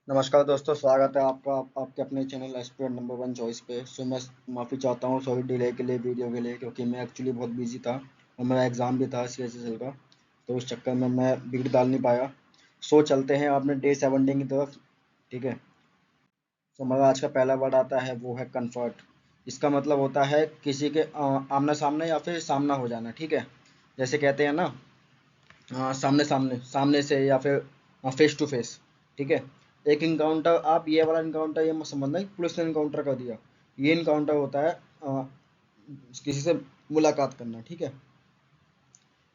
नमस्कार दोस्तों, स्वागत है आपका आपके अपने channel aspirant number one choice पे। मैं माफ़ी चाहता हूँ सॉरी डिले के लिए, वीडियो के लिए, क्योंकि मैं एक्चुअली बहुत बिजी था और मेरा एग्ज़ाम भी था CSSL का। तो उस चक्कर में मैं वीडियो डाल नहीं पाया। चलते हैं अपने डे 17 की तरफ। ठीक है। तो हमारा आज का पहला वर्ड आता है वो है कन्फर्ट। इसका मतलब होता है किसी के आमना सामने या फिर सामना हो जाना। ठीक है। जैसे कहते हैं ना, सामने सामने सामने से या फिर फेस टू फेस। ठीक है। एक इनकाउंटर, आप ये वाला इनकाउंटर ये मत समझना कि पुलिस ने इनकाउंटर कर दिया। ये इनकाउंटर होता है किसी से मुलाकात करना। ठीक है।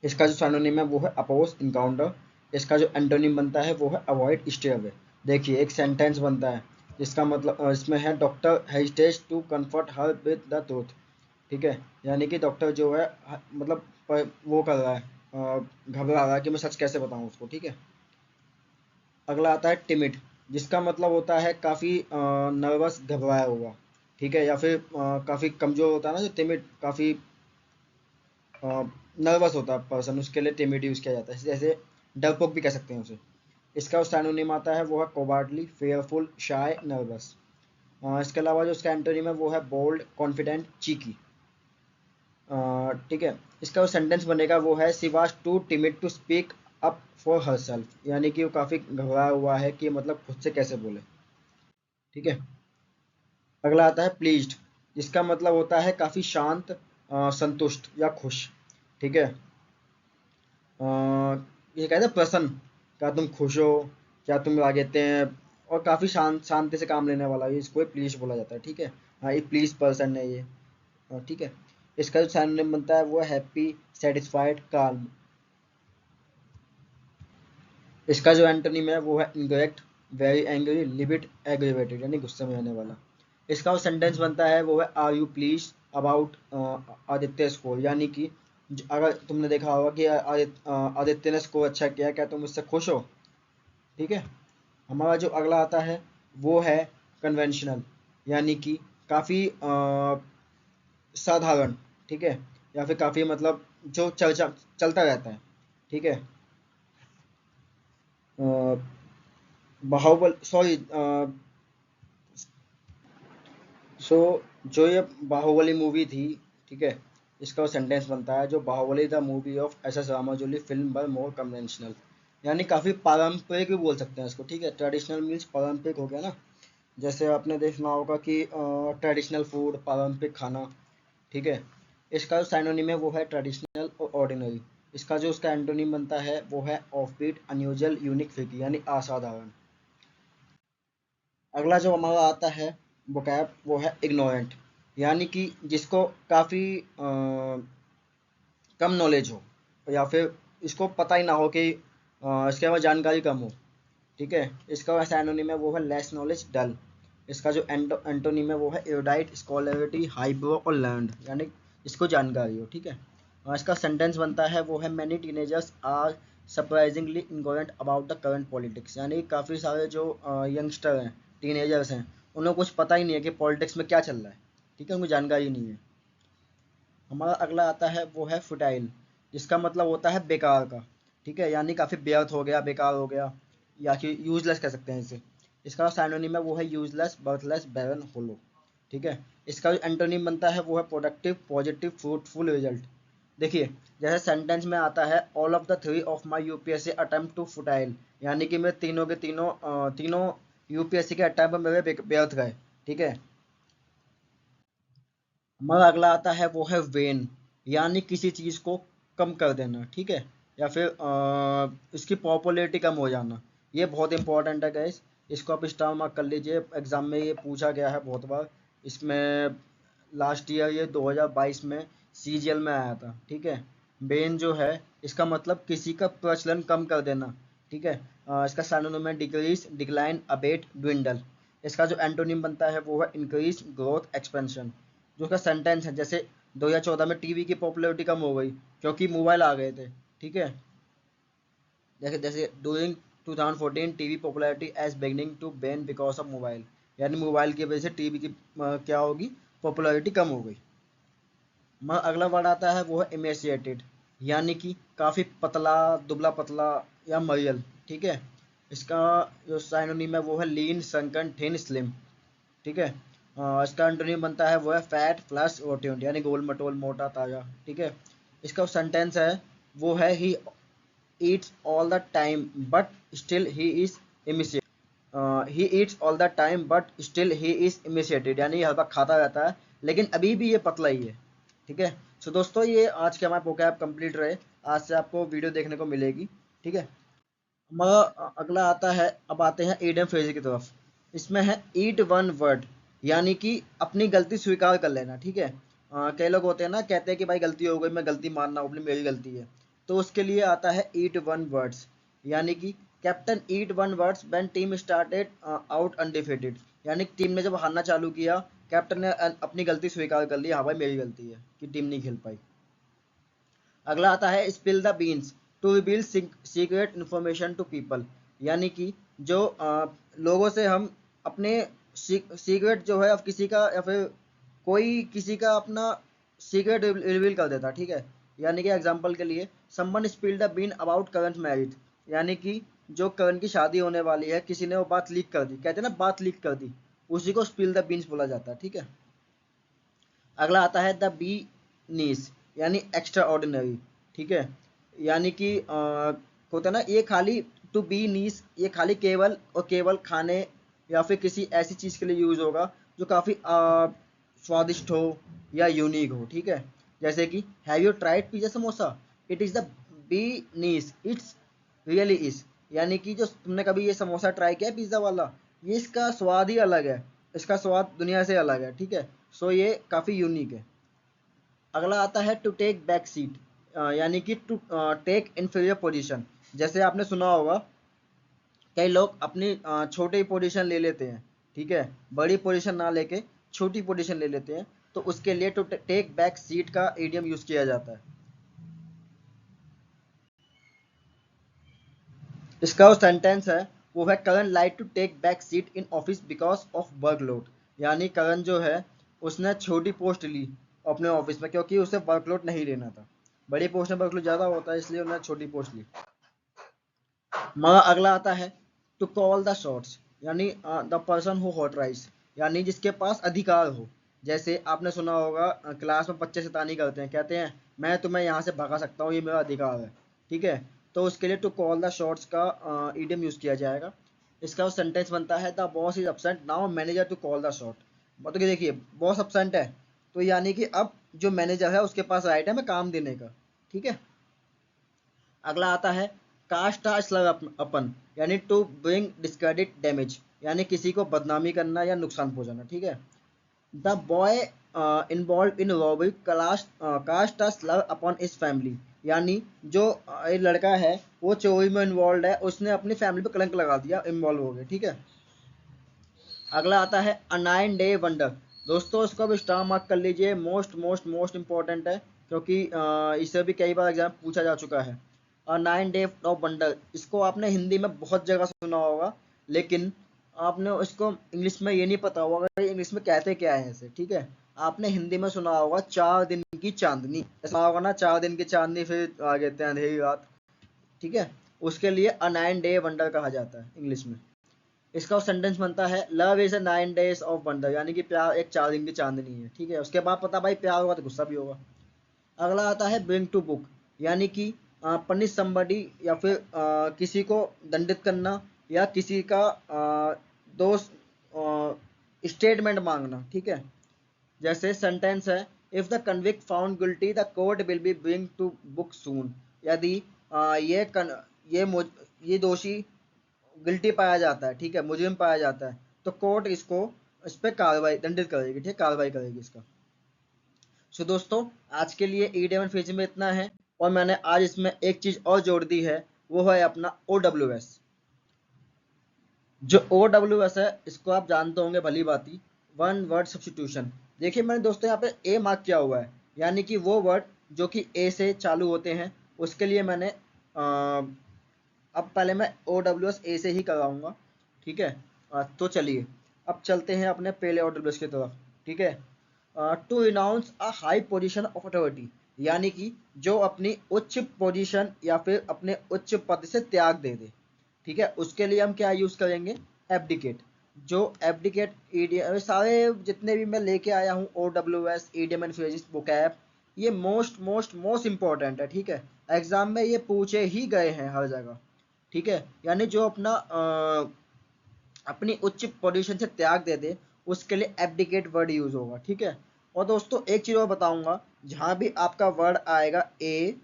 इसका जो सिनोनिम है वो है अपोज इनकाउंटर। इसका जो एंटोनिम बनता है वो है अवॉइड स्टे अवे। देखिए, एक सेंटेंस बनता है जिसका मतलब इसमें है doctor hesitates to comfort her with the truth. ठीक है। यानी कि डॉक्टर जो है मतलब वो कर रहा है, घबरा रहा है कि मैं सच कैसे बताऊं उसको। ठीक है। अगला आता है टिमिड, जिसका मतलब होता है काफ़ी नर्वस, घबराया हुआ। ठीक है। या फिर काफ़ी कमज़ोर होता है ना, जो टिमिड काफ़ी नर्वस होता है पर्सन, उसके लिए टिमिड यूज़ किया जाता है। जैसे डरपोक भी कह सकते हैं उसे। इसका सिनोनिम आता है वो है कोवार्डली, फेयरफुल, शाय, नर्वस। इसके अलावा जो उसका एंटोनिम है वो है बोल्ड, कॉन्फिडेंट, चीकी। ठीक है। इसका जो सेंटेंस बनेगा वो है she was too timid to speak up for herself. यानी कि वो काफ़ी घबराया हुआ है कि मतलब खुद से कैसे बोले। ठीक है। अगला आता है प्लीज्ड, जिसका मतलब होता है काफ़ी शांत, संतुष्ट या खुश। ठीक है। अ, ये कहते हैं प्रसन्न, क्या तुम खुश हो, क्या तुम आगे देते हैं, और काफ़ी शांति से काम लेने वाला, ये इसको प्लीज बोला जाता है। ठीक है। हाँ, ये प्लीज पर्सन है ये। ठीक है। इसका जो सिनोनिम बनता है वो है हैप्पी, सेटिस्फाइड, काम। इसका जो एंटोनिम है वो है incorrect, very angry, levied, aggravated, यानी गुस्से में आने वाला। इसका जो सेंटेंस बनता है वो है are you please about Aditya score. यानी कि अगर तुमने देखा होगा कि आदित्य ने स्कोर अच्छा किया, क्या तुम उससे खुश हो। ठीक है। हमारा जो अगला आता है वो है कन्वेंशनल, यानी कि काफ़ी साधारण। ठीक है। या फिर काफ़ी मतलब जो चर्चा चलता रहता है। ठीक है। बाहुबल सॉरी सो जो ये बाहुबली मूवी थी, ठीक है, इसका सेंटेंस बनता है जो Baahubali the movie of S S Rajamouli film बर मोर कन्वेंशनल। यानी काफ़ी पारंपरिक भी बोल सकते हैं इसको। ठीक है। ट्रेडिशनल मीन्स पारंपरिक हो गया ना। जैसे आपने देखना होगा कि ट्रेडिशनल फूड, पारंपरिक खाना। ठीक है। इसका जो साइनोनिम है वो है ट्रेडिशनल और ऑर्डिनरी। इसका जो उसका एंटोनिम बनता है वो है ऑफबीट, अनयूजुअल, यूनिक, फ्रीकी, यानी असाधारण। अगला जो हमारा आता है vocab वो है इग्नोरेंट, यानी कि जिसको काफ़ी कम नॉलेज हो, या फिर इसको पता ही ना हो कि इसके बारे में जानकारी कम हो। ठीक है। इसका वैसा एनोनिम है वो है लेस नॉलेज, डल। इसका जो एंटोनिम है वो है एरोडाइट, स्कॉलरिटी, हाईब्रो और लर्नड, यानी इसको जानकारी हो। ठीक है। और इसका सेंटेंस बनता है वो है many teenagers are surprisingly ignorant about the current politics. यानी काफ़ी सारे जो यंगस्टर हैं, टीनेजर्स हैं, उन्हें कुछ पता ही नहीं है कि पॉलिटिक्स में क्या चल रहा है। ठीक है, उनको जानकारी नहीं है। हमारा अगला आता है वो है फुटाइल, जिसका मतलब होता है बेकार का। ठीक है। यानी काफ़ी व्यर्थ हो गया, बेकार हो गया, या कि यूजलेस कह सकते हैं इसे। इसका साइनोनिम है वो है यूजलेस, बर्थलेस, बैरन, होलो। ठीक है। इसका जो एंटोनिम बनता है वो है प्रोडक्टिव, पॉजिटिव, फ्रूटफुल, रिजल्ट। देखिए, जैसे सेंटेंस में आता है all of the three of my UPSC attempt to futile. यानी कि मेरे तीनों के तीनों तीनों यूपीएससी के अटेम्प्ट मेरे व्यर्थ गए। ठीक है। हमारा अगला आता है वो है वेन, यानी किसी चीज़ को कम कर देना। ठीक है। या फिर इसकी पॉपुलैरिटी कम हो जाना। ये बहुत इंपॉर्टेंट है गाइस, इसको आप स्टार मार्क कर लीजिए, एग्जाम में ये पूछा गया है बहुत बार। इसमें लास्ट ईयर ये 2022 में सीजीएल में आया था। ठीक है। वेन जो है इसका मतलब किसी का प्रचलन कम कर देना। ठीक है। इसका सिनोनिम है डिक्रीज, डिक्लाइन, अबेट, dwindle। इसका जो एंटोनिम बनता है वो है इंक्रीज, ग्रोथ, एक्सपेंशन। जो उसका सेंटेंस है, जैसे 2014 में टीवी की पॉपुलैरिटी कम हो गई क्योंकि मोबाइल आ गए थे। ठीक है। जैसे जैसे during 2014 TV popularity as beginning to wane because of mobile. यानी मोबाइल की वजह से टीवी की क्या होगी, पॉपुलैरिटी कम हो गई। अगला वर्ड आता है वो है इमेसिएटेड, यानी कि काफ़ी पतला, दुबला पतला या मरियल। ठीक है। इसका जो साइनोनिम है वो है लीन, संकन, थिन, स्लिम। ठीक है। इसका एंटोनिम बनता है वो है फैट, फ्लश, रोट्यूंड, यानी गोल मटोल, मोटा, ताजा। ठीक है। इसका सेंटेंस है वो है he eats all the time but still he is emaciated. He eats all the time but still he is emaciated, यानी हर वक्त खाता रहता है लेकिन अभी भी ये पतला ही है। ठीक है। सो दोस्तों, ये आज के हमारे vocab कंप्लीट रहे। आज से आपको वीडियो देखने को मिलेगी। ठीक है। हमारा अगला आता है, अब आते हैं ईडियम फ्रेज की तरफ। इसमें है ईट वन वर्ड, यानी कि अपनी गलती स्वीकार कर लेना। ठीक है। कई लोग होते हैं ना, कहते हैं कि भाई गलती हो गई, मैं गलती मानना हूँ, अपनी मेरी गलती है। तो उसके लिए आता है ईट वन वर्ड्स, यानी कि captain eat one words when team started out undefeated, यानी टीम ने जब हारना चालू किया, कैप्टन ने अपनी गलती स्वीकार कर ली, हाँ भाई मेरी गलती है कि टीम नहीं खेल पाई। अगला आता है spill the beans to reveal secret information to people, यानी कि जो लोगों से हम अपने सीक्रेट जो है, अब किसी का या फिर कोई किसी का अपना सीक्रेट रिवील कर देता। ठीक है। यानी कि एग्जांपल के लिए someone spill the bean about current marriage, यानी कि जो करण की शादी होने वाली है, किसी ने वो बात लीक कर दी, कहते हैं ना बात लीक कर दी, उसी को स्पिल द बीन्स बोला जाता है। ठीक है। अगला आता है द बी नीस, यानी एक्स्ट्रा ऑर्डिनरी। ठीक है। यानी कि होता है ना, ये खाली टू बी नीस, ये खाली केवल और केवल खाने या फिर किसी ऐसी चीज़ के लिए यूज़ होगा जो काफ़ी स्वादिष्ट हो या यूनिक हो। ठीक है। जैसे कि have you tried pizza samosa, it is the bee knees, it's really is, यानी कि जो तुमने कभी ये समोसा ट्राई किया है पिज्ज़ा वाला, ये इसका स्वाद ही अलग है, इसका स्वाद दुनिया से अलग है। ठीक है। सो ये काफ़ी यूनिक है। अगला आता है टू टेक बैक सीट, यानी कि टू टेक इन्फीरियर पोजीशन। जैसे आपने सुना होगा, कई लोग अपनी छोटी पोजीशन ले लेते हैं। ठीक है। बड़ी पोजीशन ना लेके छोटी पोजीशन ले लेते हैं, तो उसके लिए टू टेक बैक सीट का इडियम यूज किया जाता है। इसका जो सेंटेंस है वो है Karan like to take back seat in office because of workload, यानी करण जो है उसने छोटी पोस्ट ली अपने ऑफिस में क्योंकि उसे वर्कलोड नहीं लेना था। बड़ी पोस्ट में वर्कलोड ज़्यादा होता है, इसलिए उन्होंने छोटी पोस्ट ली। मगर अगला आता है टू कॉल द शॉट्स, यानी द पर्सन हु हॉटराइज, यानी जिसके पास अधिकार हो। जैसे आपने सुना होगा, क्लास में बच्चे शैतानी करते हैं, कहते हैं मैं तुम्हें यहाँ से भगा सकता हूँ, ये मेरा अधिकार है। ठीक है। तो उसके लिए टू कॉल द शॉट्स का इडियम यूज किया जाएगा। इसका सेंटेंस बनता है the boss is absent now manager to call the shot. मतलब कि देखिए, बॉस एब्सेंट है, तो यानी कि अब जो मैनेजर है उसके पास राइट है मैं काम देने का। ठीक है। अगला आता है कास्ट आ स्लग अपन, यानी टू ब्रिंग डिस्क्रेडिट डैमेज, यानी किसी को बदनामी करना या नुकसान पहुंचाना। ठीक है। The boy involve in robbery cast a slur upon his family, यानी जो ये लड़का है वो चोरी में इन्वॉल्व है, उसने अपनी फैमिली पे कलंक लगा दिया, इन्वॉल्व हो गया। ठीक है। अगला आता है अ 9 डे वंडर। दोस्तों इसको भी स्टार मार्क कर लीजिए, मोस्ट मोस्ट मोस्ट इंपॉर्टेंट है, क्योंकि इसे भी कई बार एग्जाम पूछा जा चुका है। अ 9 डे ऑफ वंडर, इसको आपने हिंदी में बहुत जगह सुना होगा, लेकिन आपने इसको इंग्लिश में ये नहीं पता होगा कि इंग्लिश में कहते क्या है इसे। ठीक है। आपने हिंदी में सुना होगा 4 दिन की चांदनी, ऐसा होगा ना, 4 दिन की चांदनी, फिर आगे अंधेरी रात। ठीक है। उसके लिए अ 9 डे वंडर कहा जाता है इंग्लिश में। इसका सेंटेंस बनता है love is a 9 days of wonder, यानी कि प्यार एक 4 दिन की चांदनी है। ठीक है। उसके बाद पता भाई प्यार होगा तो गुस्सा भी होगा। अगला आता है ब्रिंग टू बुक, यानी कि पनिश समबडी, या फिर किसी को दंडित करना, या किसी का दोष स्टेटमेंट मांगना। ठीक है। जैसे सेंटेंस है if the convict found guilty the court will be bring to book soon, यदि ये ये दोषी गिल्टी पाया जाता है, ठीक है, मुजरिम पाया जाता है, तो कोर्ट इसको इस पर कार्रवाई दंडित करेगी। ठीक है, कार्रवाई करेगी इसका। सो दोस्तों, आज के लिए ई11 फेज में इतना है, और मैंने आज इसमें एक चीज और जोड़ दी है, वो है अपना OWS। जो OWS है इसको आप जानते होंगे भली भांति, वन वर्ड सब्सटीट्यूशन। देखिए मैंने दोस्तों यहाँ पे ए मार्क किया हुआ है, यानी कि वो वर्ड जो कि ए से चालू होते हैं, उसके लिए मैंने अब पहले मैं OWS ए से ही कराऊंगा। ठीक है। तो चलिए अब चलते हैं अपने पहले OWS की तरफ। ठीक है। To renounce a high position of authority, यानी कि जो अपनी उच्च पोजीशन या फिर अपने उच्च पद से त्याग दे दे। ठीक है। उसके लिए हम क्या यूज़ करेंगे, एबडिकेट। जो एबडिकेट ईडीएम, सारे जितने भी मैं लेके आया हूँ OWS EDM and phrases vocab, ये मोस्ट मोस्ट मोस्ट इंपॉर्टेंट है, ठीक है। एग्जाम में ये पूछे ही गए हैं हर जगह, ठीक है। यानी जो अपना अपनी उच्च पोजीशन से त्याग दे दे, उसके लिए एबडिकेट वर्ड यूज होगा, ठीक है। और दोस्तों एक चीज और बताऊंगा, जहां भी आपका वर्ड आएगा ए,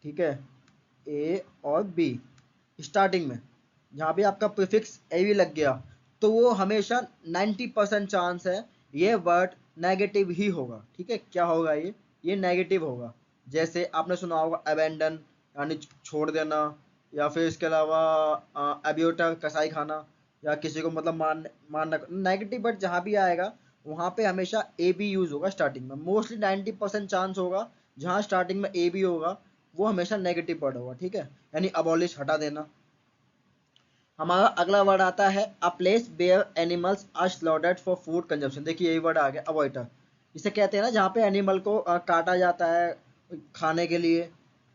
ठीक है, ए और बी स्टार्टिंग में, जहाँ भी आपका प्रीफिक्स ए भी लग गया, तो वो हमेशा 90% चांस है ये वर्ड नेगेटिव ही होगा, ठीक है। क्या होगा ये नेगेटिव होगा। जैसे आपने सुना होगा अबेंडन, यानी छोड़ देना, या फिर इसके अलावा अब्यूटर कसाई खाना, या किसी को मतलब मारना। नेगेटिव वर्ड जहाँ भी आएगा वहाँ पे हमेशा ए बी यूज होगा स्टार्टिंग में, मोस्टली 90% चांस होगा जहाँ स्टार्टिंग में ए बी होगा वो हमेशा नेगेटिव वर्ड होगा, ठीक है। यानी अबॉलिश हटा देना। हमारा अगला वर्ड आता है a place where animals are slaughtered for food consumption. देखिए यही वर्ड आ गया, अवॉइटर। इसे कहते हैं ना जहाँ पे एनिमल को काटा जाता है खाने के लिए,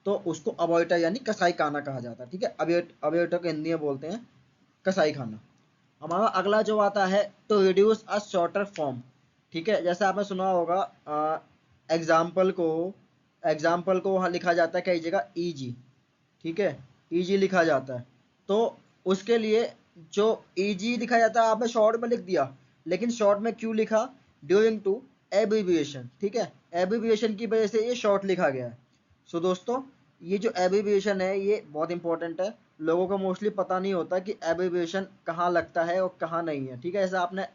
तो उसको अवॉइटर यानी कसाई खाना कहा जाता है, ठीक है। अवॉइटर को हिंदी में बोलते हैं कसाई खाना। हमारा अगला जो आता है to reduce a shorter form, ठीक है। जैसे आपने सुना होगा एग्जाम्पल को वहाँ लिखा जाता है कई जगह ईजी, ठीक है, ईजी लिखा जाता है। तो उसके लिए जो ईजी लिखा जाता है आपने शॉर्ट में लिख दिया, लेकिन शॉर्ट में क्यों लिखा, ड्यूरिंग टू एब्रीविएशन, ठीक है। एब्रीविएशन की वजह से ये शॉर्ट लिखा गया है। सो दोस्तों ये जो एब्रीविएशन है ये बहुत इंपॉर्टेंट है। लोगों को मोस्टली पता नहीं होता कि एब्रीविएशन कहाँ लगता है और कहाँ नहीं है, ठीक है। जैसे आपने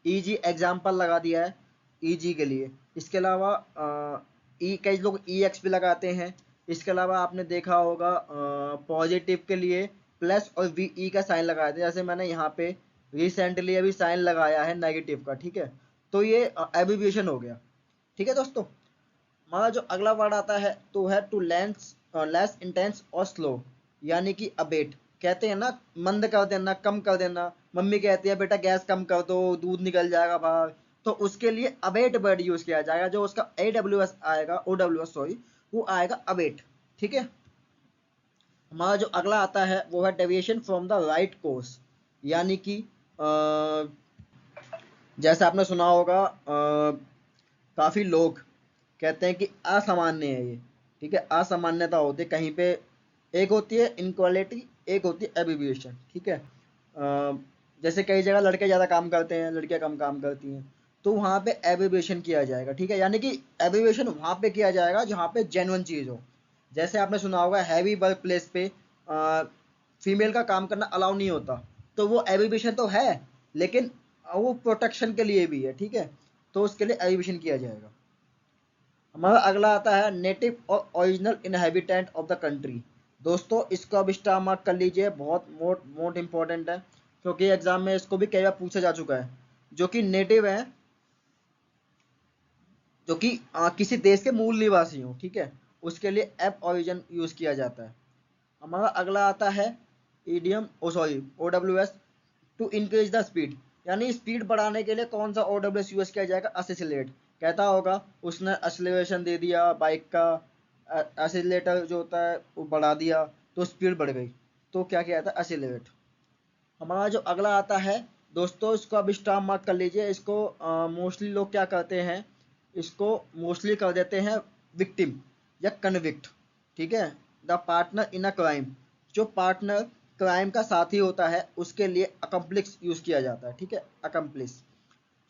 ईजी एग्जाम्पल लगा दिया है ईजी के लिए, इसके अलावा कई लोग ई एक्स भी लगाते हैं। इसके अलावा आपने देखा होगा पॉजिटिव के लिए प्लस और वी ई का साइन लगाया था, जैसे मैंने यहाँ पे रिसेंटली अभी साइन लगाया है नेगेटिव का, ठीक है। तो ये एब्रीविएशन हो गया, ठीक है दोस्तों। हमारा जो अगला वर्ड आता है तो है टू लेस इंटेंस और स्लो, यानी कि अबेट। कहते हैं ना मंद कर देना, कम कर देना। मम्मी कहती है बेटा गैस कम कर दो, दूध निकल जाएगा बाहर, तो उसके लिए अबेट वर्ड यूज किया जाएगा। जो उसका AWS आएगा, OWS सॉरी, वो आएगा अबेट, ठीक है। हमारा जो अगला आता है वो है deviation from the right course, यानी कि जैसे आपने सुना होगा काफी लोग कहते हैं कि असामान्य है ये, ठीक है। असामान्यता होती है कहीं पे, एक होती है इनक्वालिटी, एक होती है एब्रिविएशन, ठीक है। जैसे कई जगह लड़के ज़्यादा काम करते हैं, लड़कियां कम काम करती हैं, तो वहाँ पे एब्रिविएशन किया जाएगा, ठीक है। यानी कि एब्रिविएशन वहाँ पे किया जाएगा जहाँ पे जेन्युइन चीज़ हो। जैसे आपने सुना होगा हैवी वर्क प्लेस पे फीमेल का काम करना अलाउ नहीं होता, तो वो एब्रिविएशन तो है, लेकिन वो प्रोटेक्शन के लिए भी है, ठीक है। तो उसके लिए एब्रिविएशन किया जाएगा। हमारा अगला आता है नेटिव और original inhabitant of the country. दोस्तों इसको अब स्टार मार्क कर लीजिए, बहुत मोस्ट इंपॉर्टेंट है, क्योंकि एग्जाम में इसको भी कई बार पूछा जा चुका है। जो कि नेटिव है, जो कि किसी देश के मूल निवासी हो, ठीक है, उसके लिए एप ओरिजिन यूज किया जाता है। हमारा अगला आता है EDM oh sorry OWS to increase the speed, यानी स्पीड बढ़ाने के लिए कौन सा OWS यूज किया जाएगा, असिलेट। कहता होगा उसने असिलेशन दे दिया बाइक का, असिलेटर जो होता है वो बढ़ा दिया तो स्पीड बढ़ गई, तो क्या किया था, असिलेट। हमारा जो अगला आता है दोस्तों, इसको अब स्टार मार्क कर लीजिए। इसको मोस्टली लोग क्या करते हैं, इसको मोस्टली कर देते हैं विक्टिम या कन्विक्ट, ठीक है। The partner in a crime, जो पार्टनर क्राइम का साथी होता है उसके लिए अकम्प्लिस यूज किया जाता है, ठीक है, अकम्प्लिस।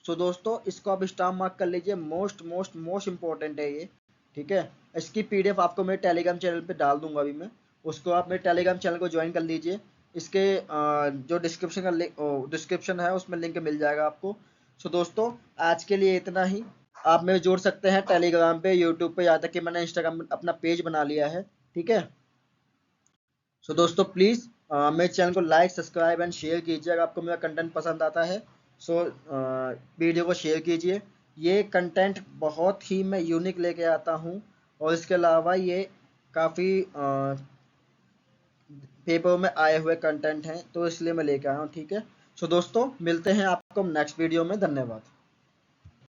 सो दोस्तों इसको आप स्टार मार्क कर लीजिए, मोस्ट मोस्ट मोस्ट इंपॉर्टेंट है ये, ठीक है। इसकी PDF आपको मेरे टेलीग्राम चैनल पे डाल दूंगा अभी मैं, उसको आप मेरे टेलीग्राम चैनल को ज्वाइन कर लीजिए। इसके जो डिस्क्रिप्शन है उसमें लिंक मिल जाएगा आपको। सो दोस्तों आज के लिए इतना ही। आप मेरे जोड़ सकते हैं टेलीग्राम पे, यूट्यूब पे, यहाँ तक कि मैंने इंस्टाग्राम में अपना पेज बना लिया है, ठीक है। सो दोस्तों प्लीज़ मेरे चैनल को लाइक सब्सक्राइब एंड शेयर कीजिए अगर आपको मेरा कंटेंट पसंद आता है। सो वीडियो को शेयर कीजिए। ये कंटेंट बहुत ही मैं यूनिक लेके आता हूँ, और इसके अलावा ये काफ़ी पेपर में आए हुए कंटेंट हैं, तो इसलिए मैं लेके आया हूँ, ठीक है। सो दोस्तों मिलते हैं आपको नेक्स्ट वीडियो में, धन्यवाद।